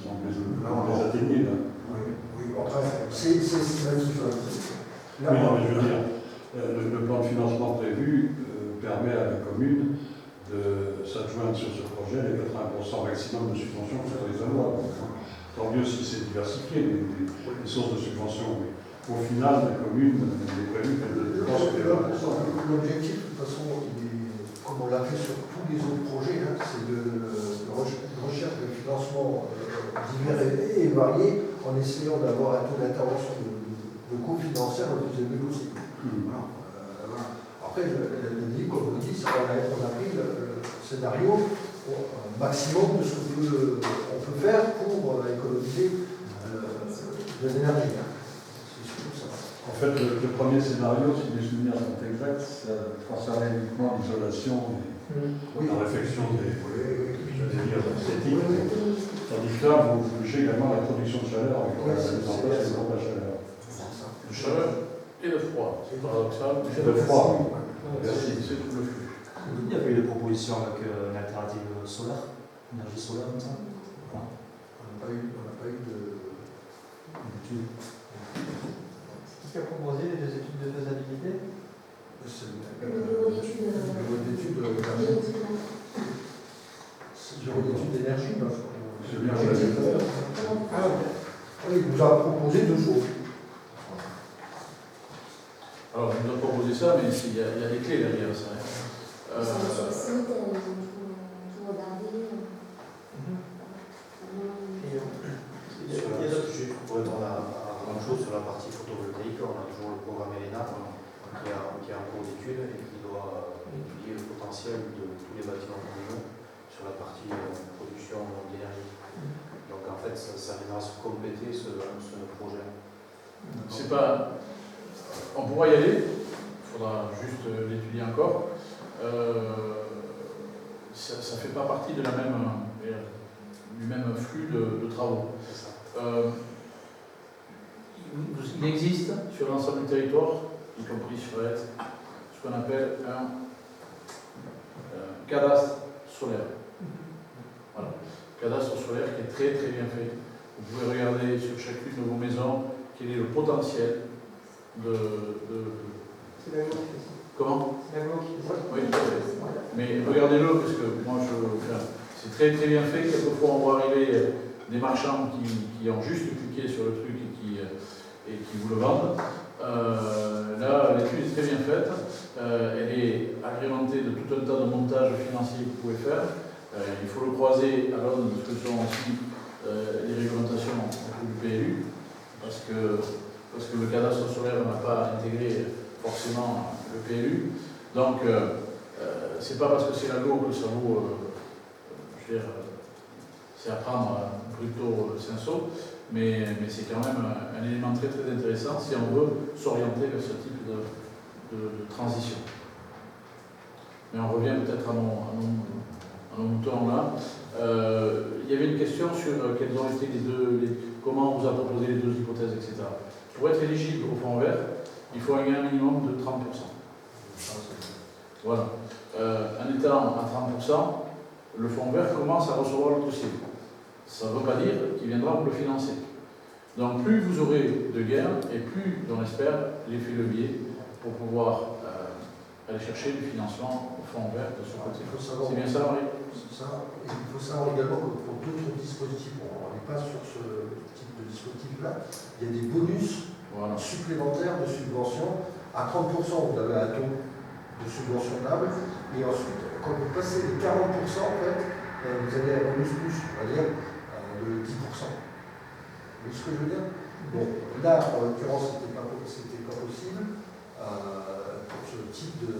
semble les atteigner là. Oui, enfin, c'est estimatif. Oui, non, mais je veux dire, le plan de financement prévu permet à la commune de s'adjoindre sur ce projet les 80% maximum de subventions que les allouables. Tant mieux si c'est diversifié, les sources de subventions. Mais au final, la commune est prévue qu'elle dépense les 20%. L'objectif, de toute façon, comme on l'a fait sur tous les autres projets, hein, c'est de recherche de financement divers et variés en essayant d'avoir un taux d'intervention de cofinancement le plus élevé possible. Voilà. Après, comme vous dites, on a pris le scénario maximum de ce qu'on peut faire pour économiser de l'énergie. C'est surtout ça. En fait, le premier scénario, si les souvenirs sont exacts, ça concernait uniquement l'isolation et la réflexion des esthétiques. Tandis que là, vous touchez également la production de chaleur avec la mise en place des pompes à chaleur. De chaleur et de froid. C'est paradoxal. De froid. Merci, c'est tout le flux. Il y avait eu des propositions avec une alternative solaire, énergie solaire comme ça. On n'a pas eu d'études. Qui a proposé les deux études de faisabilité? Le bureau d'études d'énergie. Oui, il nous a proposé deux choses. Alors, je vous ai proposé ça, mais il y a des clés derrière ça. Sur le site, tout regarder. Pour répondre à la même chose sur la partie photovoltaïque, on a toujours le programme ELENA qui est en cours d'étude et qui doit étudier le potentiel de tous les bâtiments communaux sur la partie production d'énergie. Donc en fait, ça viendra se compléter ce projet. C'est pas. On pourra y aller, il faudra juste l'étudier encore. Ça ne fait pas partie de du même flux de travaux. Il existe sur l'ensemble du territoire, y compris sur Aix, ce qu'on appelle un cadastre solaire. Voilà. Cadastre solaire qui est très très bien fait. Vous pouvez regarder sur chacune de vos maisons quel est le potentiel de... C'est la loi qui fait ça. Comment? C'est la loi qui fait ça. Oui, tout à fait. Mais regardez-le, parce que moi, c'est très très bien fait. Quelquefois, on voit arriver des marchands qui ont juste cliqué sur le truc et qui vous le vendent. Là, l'étude est très bien faite. Elle est agrémentée de tout un tas de montages financiers que vous pouvez faire. Il faut le croiser à l'aune de ce que sont aussi les réglementations du PLU, parce que le cadastre solaire n'a pas intégré forcément le PLU. Donc, c'est pas parce que c'est la loi que ça vaut, je veux dire, c'est à prendre plutôt cinceau, mais c'est quand même un élément très très intéressant si on veut s'orienter vers ce type de transition. Mais on revient peut-être à nos moutons là. Il y avait une question sur quelles ont été comment on vous a proposé les deux hypothèses, etc. Pour être éligible au fonds vert, il faut un gain minimum de 30%. Voilà. En étant à 30%, le fonds vert commence à recevoir le dossier. Ça ne veut pas dire qu'il viendra pour le financer. Donc plus vous aurez de gains et plus on espère l'effet levier pour pouvoir aller chercher du financement au fonds vert de ce côté. C'est bien ça, Marie? C'est ça. Et il faut savoir également que pour d'autres dispositifs, on n'est pas sur ce type de dispositif-là, il y a des bonus supplémentaires de subvention. À 30%, vous avez un taux de subventionnable, et ensuite, quand vous passez les 40%, en fait, vous avez un bonus plus, c'est-à-dire de 10%. Vous voyez ce que je veux dire? Bon, là, en l'occurrence, c'était pas possible pour ce type de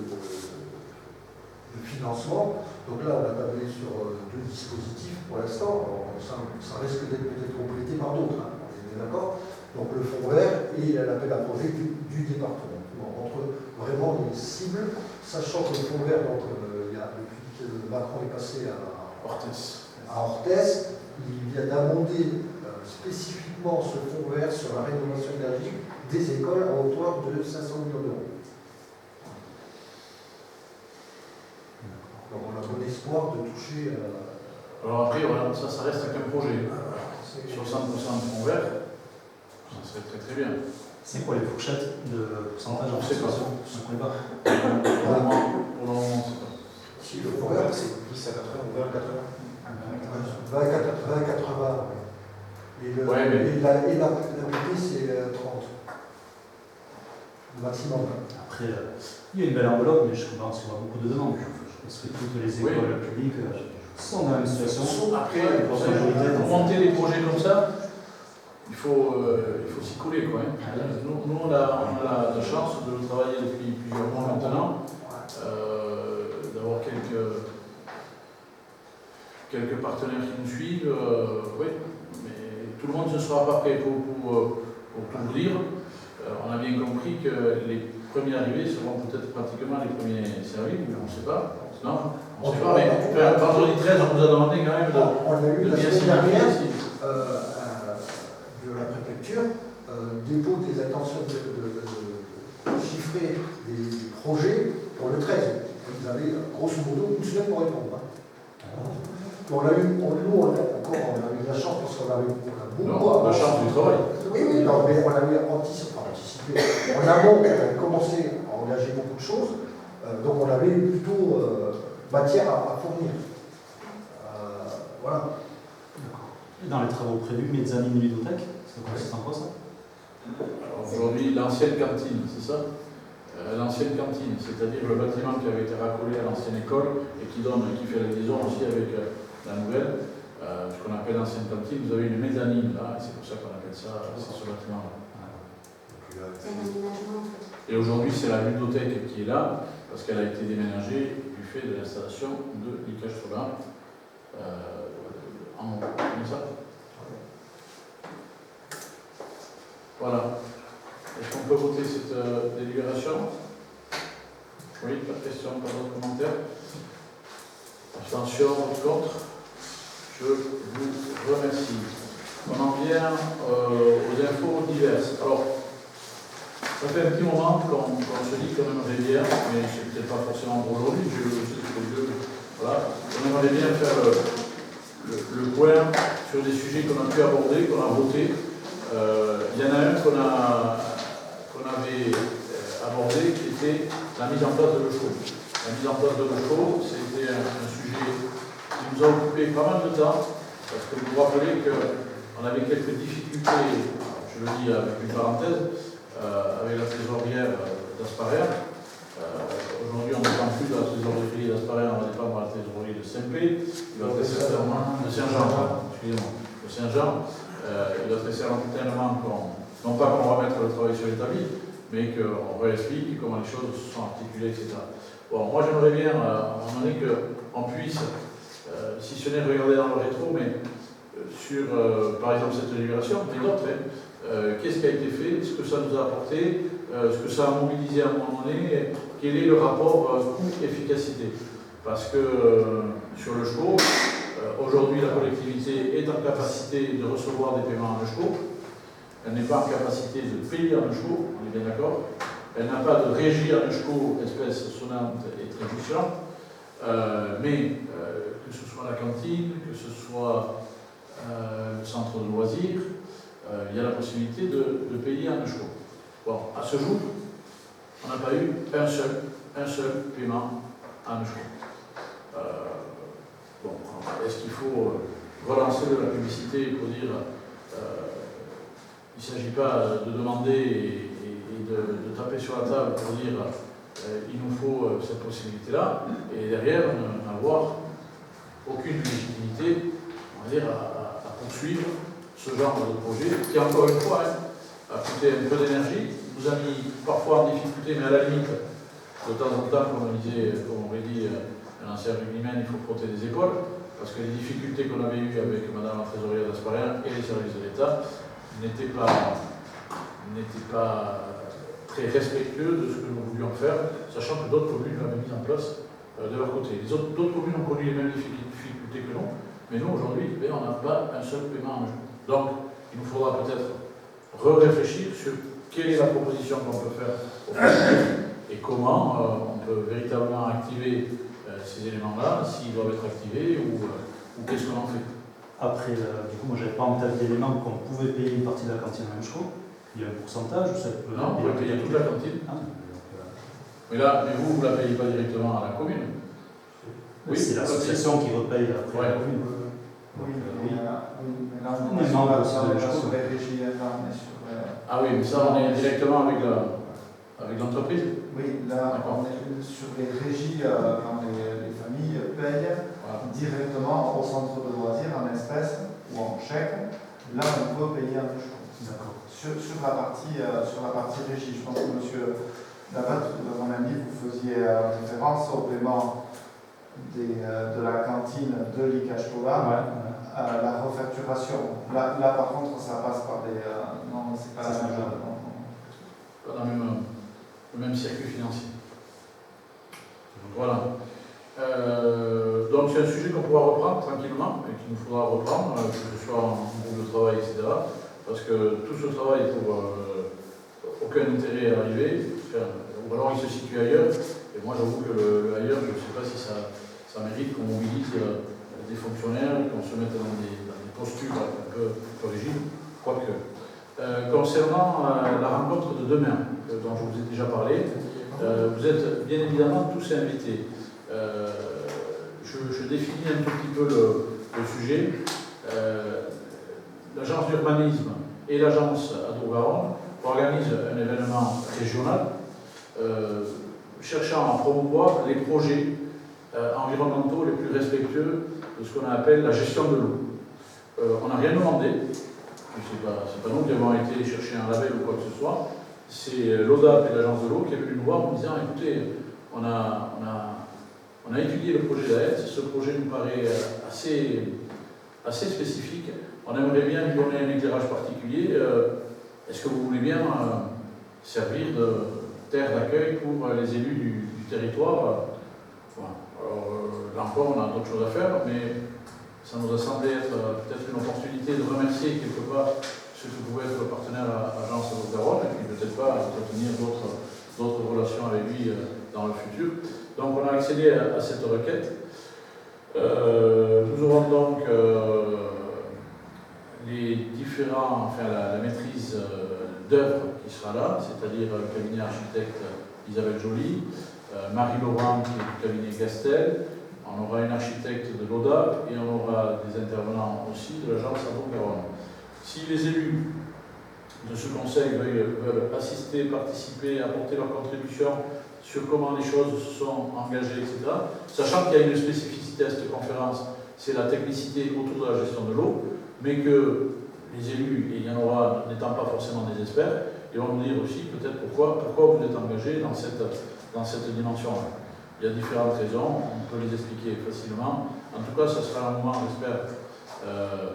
financement. Donc là, on a tablé sur deux dispositifs pour l'instant. Ça risque d'être peut-être complété par d'autres, hein, on est d'accord. Donc le fonds vert et l'appel à projet du département. Bon, entre vraiment les cibles, sachant que le fonds vert, donc, depuis que Macron est passé à Orthès, il vient d'amender spécifiquement ce fonds vert sur la rénovation énergétique des écoles à hauteur de 500 millions d'euros. Donc on a bon espoir de toucher. Alors après, voilà, ça reste qu'un projet. c'est- 60% de fonds verts, ça serait très très bien. C'est quoi les fourchettes de pourcentage en Je sais pas. participation? On connaît pas. Pour le moment, on ne sait pas. Si le fonds vert, c'est 10 à 80 ou 20 à 80. 20, 80. Et, Ouais, mais- et la BP, c'est 30. Le maximum. Après, il y a une belle enveloppe, mais je comprends qu'il y aura beaucoup de demandes. Je pense que toutes les écoles publiques sont dans la même situation. Après, pour monter des projets comme ça, il faut s'y couler, quoi. Hein. Nous, on a la chance de travailler depuis plusieurs mois maintenant, d'avoir quelques partenaires qui nous suivent, oui, mais tout le monde ne sera pas prêt pour tout vous dire. On a bien compris que les premiers arrivés seront peut-être pratiquement les premiers servis, on ne sait pas. Non, on ne sait pas, mais vendredi 13, on nous a demandé quand même On a eu de la bien semaine dernière signifier. de la préfecture, dépôt des intentions de chiffrer des projets pour le 13. Vous avez grosso modo une semaine pour répondre. Hein. On a eu, nous, on a eu la chance parce qu'on a beaucoup Non, la chance du travail. Oui, oui, non, mais on avait anticipé. En amont, on a commencé à engager beaucoup de choses, donc on avait plutôt matière à fournir. Voilà. Et dans les travaux prévus, mezzanine et ludothèque, ça consiste en quoi ça? Alors, aujourd'hui, l'ancienne cantine, c'est ça? L'ancienne cantine, c'est-à-dire le bâtiment qui avait été raccolé à l'ancienne école et qui fait la liaison aussi avec la nouvelle, ce qu'on appelle l'ancienne cantine. Vous avez une mezzanine là, et c'est pour ça qu'on appelle ça, c'est ce bâtiment-là. C'est un aménagement en fait. Et aujourd'hui, c'est la ludothèque qui est là, parce qu'elle a été déménagée du fait de l'installation de l'ICH solaire. Comme ça. Voilà. Est-ce qu'on peut voter cette délibération? Oui, pas de questions, pas d'autres commentaires? Abstention, contre? Je vous remercie. On en vient aux infos diverses. Alors, ça fait un petit moment qu'on se dit qu'on aimerait bien, mais c'est peut-être pas forcément pour aujourd'hui, voilà. On aimerait bien faire le point sur des sujets qu'on a pu aborder, qu'on a votés. Il y en a un qu'on avait abordé qui était la mise en place de l'eau. La mise en place de l'eau, c'était un sujet qui nous a occupé pas mal de temps, parce que vous vous rappelez qu'on avait quelques difficultés, je le dis avec une parenthèse, avec la trésorière d'Asparer. Aujourd'hui, on ne dépend plus de la trésorerie d'Asparer, on va dépendre de la trésorerie de Saint-Pé, il va très certainement, de Saint-Jean, excusez-moi, de Saint-Jean, il va très certainement non pas qu'on va mettre le travail sur l'établi, mais qu'on réexplique comment les choses se sont articulées, etc. Bon, moi j'aimerais bien, à un moment donné, qu'on puisse, si ce n'est regarder dans le rétro, mais sur, par exemple, cette libération, mais d'autres, qu'est-ce qui a été fait, ce que ça nous a apporté, ce que ça a mobilisé à un moment donné, quel est le rapport coût-efficacité. Parce que sur le SCO, aujourd'hui la collectivité est en capacité de recevoir des paiements en SCO, elle n'est pas en capacité de payer en SCO, on est bien d'accord, elle n'a pas de régie en SCO, espèce sonnante et trébuchante, mais que ce soit la cantine, que ce soit le centre de loisirs, il y a la possibilité de payer en SCO. Bon, à ce jour, on n'a pas eu un seul paiement en SCO. Bon, est-ce qu'il faut relancer de la publicité pour dire il ne s'agit pas de demander et de taper sur la table pour dire il nous faut cette possibilité-là, et derrière n'avoir aucune légitimité, on va dire, à poursuivre ce genre de projet qui, encore une fois, a coûté un peu d'énergie, nous a mis parfois en difficulté, mais à la limite, de temps en temps, comme on aurait dit un ancien rugbyman, il faut frotter des épaules, parce que les difficultés qu'on avait eues avec Madame la trésorière d'Asparer et les services de l'État n'étaient pas très respectueux de ce que nous voulions faire, sachant que d'autres communes l'avaient mis en place de leur côté. D'autres communes ont connu les mêmes difficultés que nous, mais nous, aujourd'hui, on n'a pas un seul paiement en jeu. Donc, il nous faudra peut-être réfléchir sur quelle est la proposition qu'on peut faire au futur et comment on peut véritablement activer ces éléments-là, s'ils doivent être activés ou qu'est-ce qu'on en fait. Après, du coup, moi, j'avais pas en tête d'éléments qu'on pouvait payer une partie de la cantine à Manchco. Il y a un pourcentage, ou ça peut Non, vous pouvez payer toute la cantine. Ah, Mais vous ne la payez pas directement à la commune. Oui, c'est l'association qui repaye après Ouais. la commune. Oui, Oui. mais là, on Mais est non, sur c'est la- la chose. sur les régies, là, on est sur... Ah oui, mais ça, on est directement avec l'entreprise. Oui, là, D'accord. on est sur les régies, quand les familles payent Voilà. directement au centre de loisirs en espèces ou en chèque. Là, on peut payer un touche. D'accord. Sur la partie régie, je pense que monsieur Labatte, dans mon ami, vous faisiez référence au paiement de la cantine de l'ICACHTOLA, à la refacturation. Là, par contre, ça passe par des... non, c'est pas Ça, la même c'est chose. Pas dans le même circuit financier. Voilà. Donc c'est un sujet qu'on pourra reprendre tranquillement et qu'il nous faudra reprendre, que ce soit en groupe de travail, etc. Parce que tout ce travail pour aucun intérêt à arriver, ou alors il se situe ailleurs. Et moi j'avoue que le ailleurs, je ne sais pas si ça mérite qu'on mobilise des fonctionnaires, qu'on se mette dans des postures un peu rigides, quoique. Concernant la rencontre de demain, dont je vous ai déjà parlé, vous êtes bien évidemment tous invités. Je définis un tout petit peu le sujet. L'agence d'urbanisme et l'agence Adour-Garonne organisent un événement régional cherchant à promouvoir les projets environnementaux les plus respectueux de ce qu'on appelle la gestion de l'eau. On n'a rien demandé. C'est pas nous qui avons été chercher un label ou quoi que ce soit. C'est l'ODAP et l'agence de l'eau qui est venu nous voir en disant écoutez, on a étudié le projet d'AES, ce projet nous paraît assez spécifique. On aimerait bien lui donner un éclairage particulier. Est-ce que vous voulez bien servir de terre d'accueil pour les élus du territoire? Voilà. Alors là encore, on a d'autres choses à faire, mais ça nous a semblé être peut-être une opportunité de remercier quelque part ceux qui pouvaient être partenaires à l'agence Adour-Garonne et puis peut-être pas entretenir d'autres relations avec lui dans le futur. Donc on a accédé à cette requête. Nous aurons donc la maîtrise d'œuvre qui sera là, c'est-à-dire le cabinet architecte Isabelle Joly, Marie-Laurent qui est du cabinet Gastel. On aura une architecte de l'ODA et on aura des intervenants aussi de l'agence Adour-Garonne. Si les élus de ce conseil veulent assister, participer, apporter leur contribution sur comment les choses se sont engagées, etc., sachant qu'il y a une spécificité à cette conférence, c'est la technicité autour de la gestion de l'eau, mais que les élus, et il y en aura n'étant pas forcément des experts, ils vont nous dire aussi peut-être pourquoi vous êtes engagés dans cette dimension-là. Il y a différentes raisons, on peut les expliquer facilement. En tout cas, ce sera un moment, j'espère,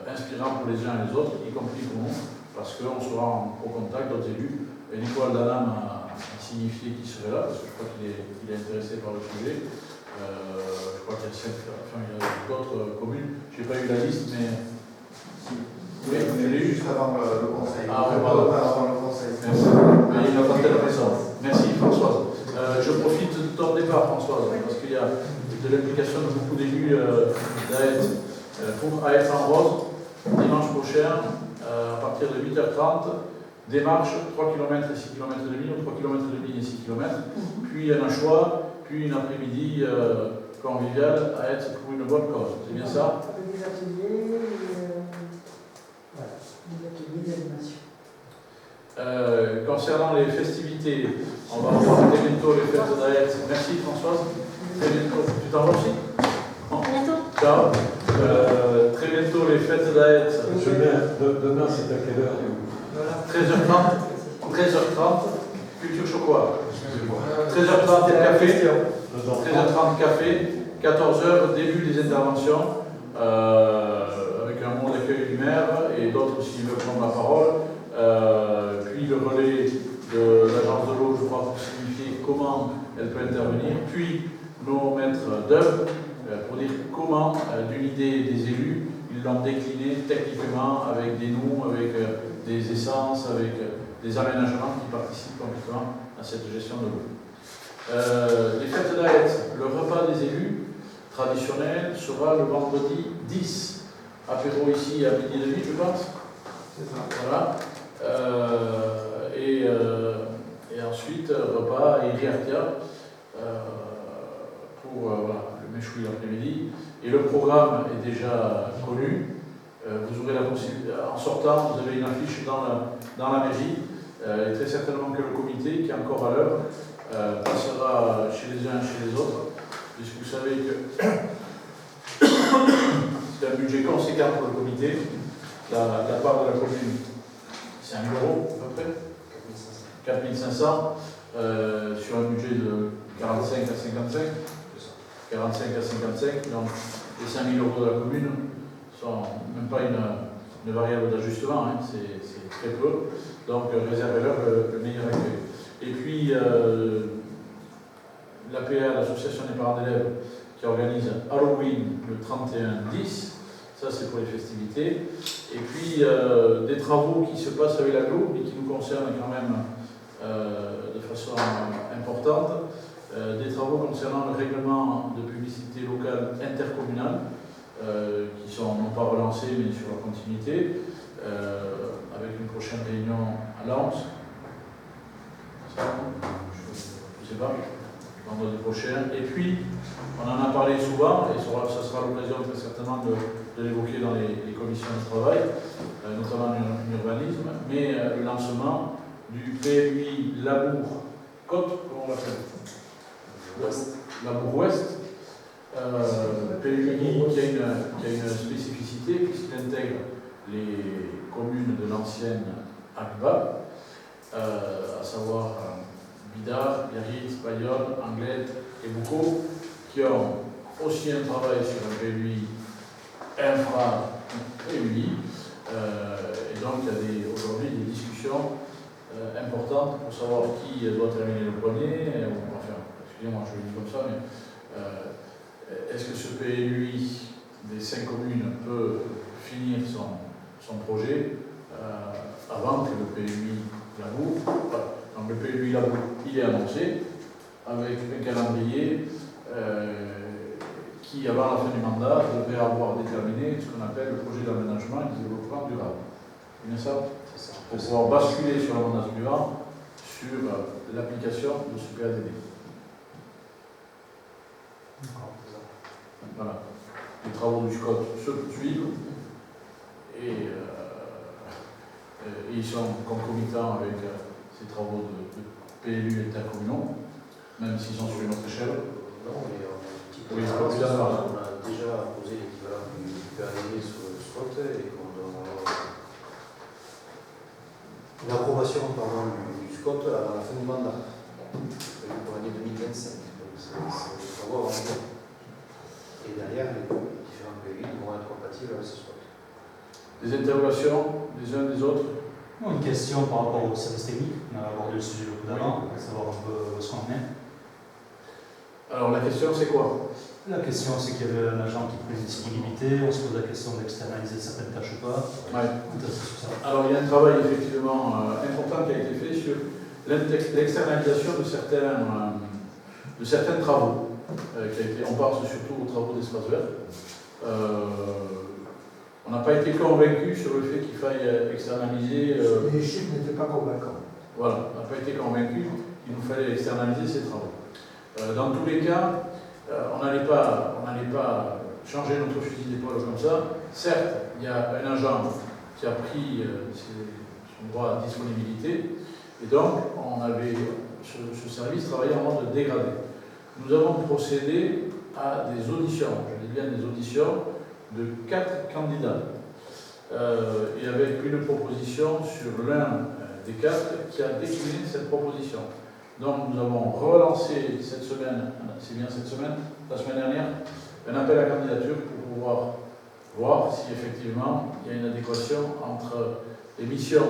inspirant pour les uns et les autres, y compris pour nous, parce qu'on sera au contact d'autres élus. Et Nicolas Danam a signifié qu'il serait là, parce que je crois qu'il est intéressé par le sujet. Je crois qu'il y a d'autres communes. Je n'ai pas eu la liste, mais... Oui, je l'ai eu. juste avant le conseil. Ah, oui, pardon. Avant le conseil. Merci. Mais il a pas telle raison. Merci, Françoise. Je profite de ton départ, Françoise, parce qu'il y a de l'implication de beaucoup d'élus d'AET pour AET en Rose, dimanche prochain, à partir de 8h30, démarche 3 km et 6 km et demi, ou 3 km et demi et 6 km, puis un choix, puis une après-midi conviviale à AET pour une bonne cause. C'est bien ça? Avec des ateliers, voilà, des ateliers d'animation. Concernant les festivités, on va reprendre très bientôt les fêtes d'AET. Merci Françoise. Très bientôt. Tu t'en vas aussi? À bientôt. Ciao. Très bientôt les fêtes d'AET. Monsieur le maire, demain c'est à quelle heure? 13h30, culture chocolat. 13h30 café. 13h30 café. 14h début des interventions. Avec un mot d'accueil du maire et d'autres s'ils veulent prendre la parole. Puis le relais de l'agence de l'eau, je crois, pour signifier comment elle peut intervenir. Puis nos maîtres d'œuvre pour dire comment, d'une idée des élus, ils l'ont décliné techniquement avec des noms, avec des essences, avec des aménagements qui participent complètement à cette gestion de l'eau. Les fêtes d'AET, le repas des élus traditionnel sera le vendredi 10 apéro ici à 12h30, je pense. C'est ça. Voilà. Et ensuite, repas et Iriartia pour voilà, le méchoui l'après-midi. Et le programme est déjà connu. Vous aurez la possibilité, en sortant, vous avez une affiche dans la mairie. Et très certainement que le comité, qui est encore à l'heure, passera chez les uns et chez les autres, puisque vous savez que c'est un budget conséquent pour le comité. La part de la commune, c'est 1 000 € à peu près, 4 500, sur un budget de 45 à 55. 45 à 55, donc les 5 000 € de la commune sont même pas une variable d'ajustement, hein, c'est très peu, donc réservez-leur le meilleur accueil. Et puis l'APA, l'association des parents d'élèves, qui organise Halloween le 31-10, ça c'est pour les festivités, et puis des travaux qui se passent avec l'aglo et qui nous concernent quand même de façon importante. Des travaux concernant le règlement de publicité locale intercommunale, qui sont non pas relancés mais sur la continuité, avec une prochaine réunion à Lens. Je ne sais pas, vendredi prochain. Et puis, on en a parlé souvent, et ça sera l'occasion très certainement de l'évoquer dans les commissions de travail, notamment en urbanisme, mais le lancement du PMI Labour-Côte, comment on l'appelle ? Labour Ouest, PMI qui a une spécificité puisqu'il intègre les communes de l'ancienne ACBA, à savoir Bidart, Biarritz, Bayonne, Anglet et Boucau, qui ont aussi un travail sur un PMI infra-PMI. Et donc il y a aujourd'hui des discussions importantes pour savoir qui doit terminer le premier, enfin, excusez-moi, je le dis comme ça, mais est-ce que ce PLUI des 5 communes peut finir son projet avant que le PLUI Labour, donc le PLUI Labour, il est annoncé avec un calendrier qui, avant la fin du mandat, devrait avoir déterminé ce qu'on appelle le projet d'aménagement et de développement durable. C'est bien ça? C'est ça. Pour pouvoir basculer sur le mandat suivant sur l'application de ce PADD. Voilà. Les travaux du SCOT se poursuivent et ils sont concomitants avec ces travaux de PLU intercommunaux, même s'ils sont sur une autre échelle. Non, mais oui, on a déjà posé l'équivalent du PADD sur le SCOT et qu'on doit avoir une approbation du SCOT à la fin du mandat, pour l'année 2025. Donc c'est des travaux avant. Et derrière, les différents PLU vont être compatibles avec ce SCOT. Des interrogations des uns des autres? Une question par rapport au service technique. On a abordé le sujet le coup d'avant, savoir un peu ce qu'on en est. Alors la question c'est quoi? La question c'est qu'il y avait un agent qui prenait une disponibilité, on se pose la question d'externaliser certaines tâches ou pas. Ouais. Alors il y a un travail effectivement important qui a été fait sur l'externalisation de certains travaux. On pense surtout aux travaux d'espace vert. On n'a pas été convaincu sur le fait qu'il faille externaliser. Les chiffres n'étaient pas convaincants. Voilà, on n'a pas été convaincu qu'il nous fallait externaliser ces travaux. Dans tous les cas, on n'allait pas changer notre fusil d'épaule comme ça. Certes, il y a un agent qui a pris son droit à disponibilité, et donc on avait ce service travaillait en mode dégradé. Nous avons procédé à des auditions, je dis bien des auditions, de 4 candidats, et avec une proposition sur l'un des 4 qui a décliné cette proposition. Donc nous avons relancé cette semaine, c'est bien cette semaine, la semaine dernière, un appel à candidature pour pouvoir voir si effectivement il y a une adéquation entre les missions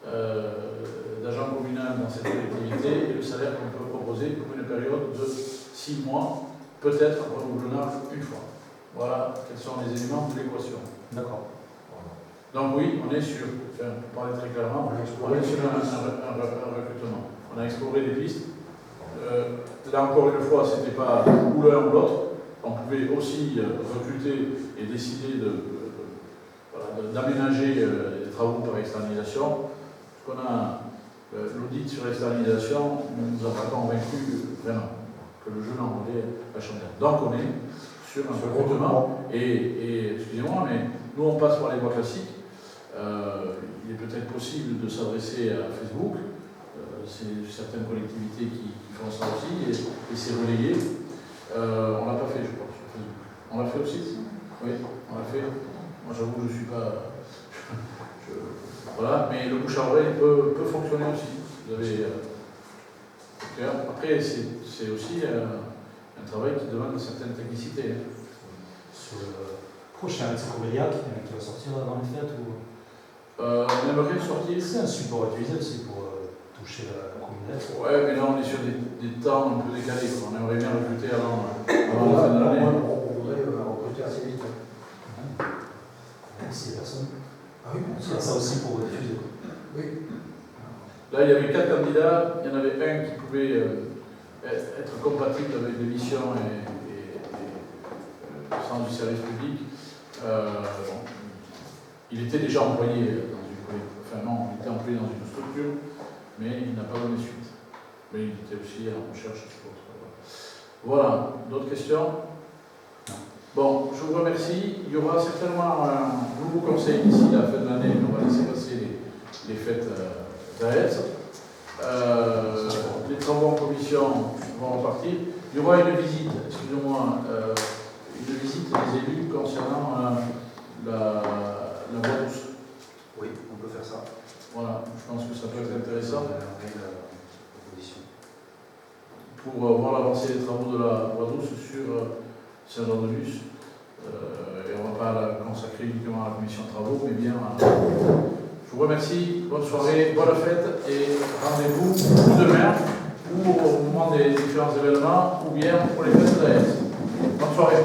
d'agent communal dans cette collectivité et le salaire qu'on peut proposer pour une période de 6 mois, peut-être renouvelable une fois. Voilà quels sont les éléments de l'équation. D'accord. Donc oui, on est sur, pour parler très clairement, on est sur un recrutement. On a exploré des pistes. Là encore une fois, ce n'était pas ou l'un ou l'autre. On pouvait aussi recruter et décider de d'aménager les travaux par externalisation. Parce qu'on a l'audit sur l'externalisation ne nous a pas convaincu vraiment que le jeu n'envolait la chandelle. Donc on est sur un recrutement et excusez-moi, mais nous on passe par les voies classiques. Il est peut-être possible de s'adresser à Facebook. C'est certaines collectivités qui font ça aussi et c'est relayé. On ne l'a pas fait, je pense, sur Facebook. On l'a fait aussi? Oui, on l'a fait. Moi j'avoue, je ne suis pas... Voilà, mais le bouche à oreille peut fonctionner aussi. Vous avez... Après, c'est aussi un travail qui demande une certaine technicité. Sur le prochain Comédiac qui va sortir avant les fêtes ou... On aimerait sortir. C'est un support utilisé aussi pour toucher la communauté. Ouais, mais là on est sur des temps un peu décalés. On aimerait bien recruter avant la fin de l'année. On voudrait recruter assez vite. 6 personnes. Ah oui, C'est ça aussi pour diffuser. Oui. Là, il y avait 4 candidats. Il y en avait un qui pouvait être compatible avec les missions et le sens du service public. Bon, il était déjà employé dans une enfin non, il était employé dans une structure, mais il n'a pas donné suite. Mais il était aussi en recherche, je suppose. Voilà, d'autres questions? Bon, je vous remercie. Il y aura certainement un nouveau conseil d'ici la fin de l'année, mais on va laisser passer les fêtes d'Aès. Les travaux en commission vont repartir. Il y aura une visite, excusez-moi, une visite des élus concernant la voie douce. Oui, on peut faire ça. Voilà, je pense que ça peut être intéressant. Proposition. Pour voir l'avancée des travaux de la voie douce sur Saint-Jean-de-Luz. Et on ne va pas la consacrer uniquement à la commission de travaux, mais bien à... Je vous remercie, bonne soirée, bonne fête et rendez-vous ou demain ou au moment des différents événements ou bien pour les fêtes de l'AS. Bonne soirée.